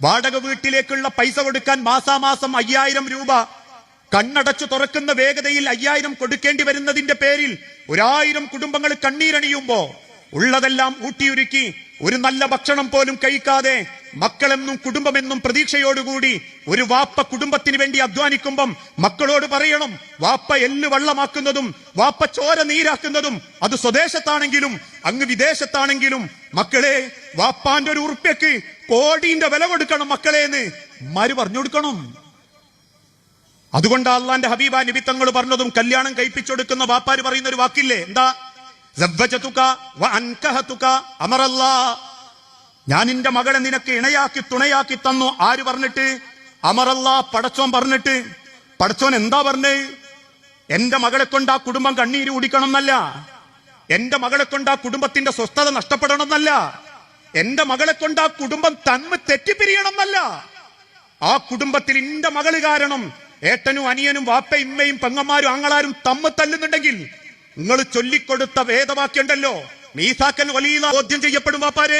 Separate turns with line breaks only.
വാടക വീട്ടിലേക്കുള്ള പൈസ കൊടുക്കാൻ മാസാമാസം 5000 രൂപ കണ്ണടച്ചു തുറക്കുന്ന വേഗതയിൽ 5000 കൊടുക്കേണ്ടി വരുന്നതിന്റെ പേരിൽ 1000 കുടുംബങ്ങൾ കണ്ണീരണിയുമ്പോ ഉള്ളതെല്ലാം ഊട്ടിയുരുക്കി ഒരു നല്ല ഭക്ഷണം പോലും കഴിക്കാതെ മക്കളെന്നും കുടുംബമെന്നും പ്രതീക്ഷയോടുകൂടി ഒരു വാപ്പ കുടുംബത്തിന് വേണ്ടി അധ്വാനിക്കുമ്പം മക്കളോട് പറയണം, വാപ്പ എല്ല് വള്ളമാക്കുന്നതും വാപ്പ ചോര നീരാക്കുന്നതും അത് സ്വദേശത്താണെങ്കിലും അങ്ങ് വിദേശത്താണെങ്കിലും മക്കളെ വാപ്പാന്റെ ഒരു ഉറുപ്പ്യക്ക് കോടിന്റെ വില കൊടുക്കണം മക്കളെ എന്ന് മാര് പറഞ്ഞു കൊടുക്കണം. അതുകൊണ്ട് അള്ളാന്റെ ഹബീബ നബി തങ്ങൾ പറഞ്ഞതും കല്യാണം കഴിപ്പിച്ചെടുക്കുന്ന വാപ്പാര് പറയുന്ന ഒരു വാക്കില്ലേ, എന്താ? ഞാൻ നിന്റെ മകളെ നിനക്ക് ഇണയാക്കി തുണയാക്കി തന്നു. ആര് പറഞ്ഞിട്ട്? അമറല്ലാ, പടച്ചോൻ പറഞ്ഞിട്ട്. പടച്ചോൻ എന്താ പറഞ്ഞേ? എന്റെ മകളെ കൊണ്ട് ആ കുടുംബം കണ്ണീര് കുടിക്കണം എന്നല്ല, എന്റെ മകളെ കൊണ്ട് ആ കുടുംബത്തിന്റെ സ്വസ്ഥത നഷ്ടപ്പെടണം എന്നല്ല, എന്റെ മകളെ കൊണ്ട് ആ കുടുംബം തമ്മിൽ തെറ്റിപ്പിരിയണം എന്നല്ല. ആ കുടുംബത്തിൽ എന്റെ മകള് കാരണം ഏട്ടനും അനിയനും വാപ്പ ഇമ്മയും പെങ്ങന്മാരും ആങ്ങളാരും തമ്മിൽ തല്ലുന്നുണ്ടെങ്കിൽ നിങ്ങൾ ചൊല്ലിക്കൊടുത്ത വേദവാക്യുണ്ടല്ലോ, മീസാക്കൻ വലിയ ബോധ്യം ചെയ്യപ്പെടും വാപ്പാരെ.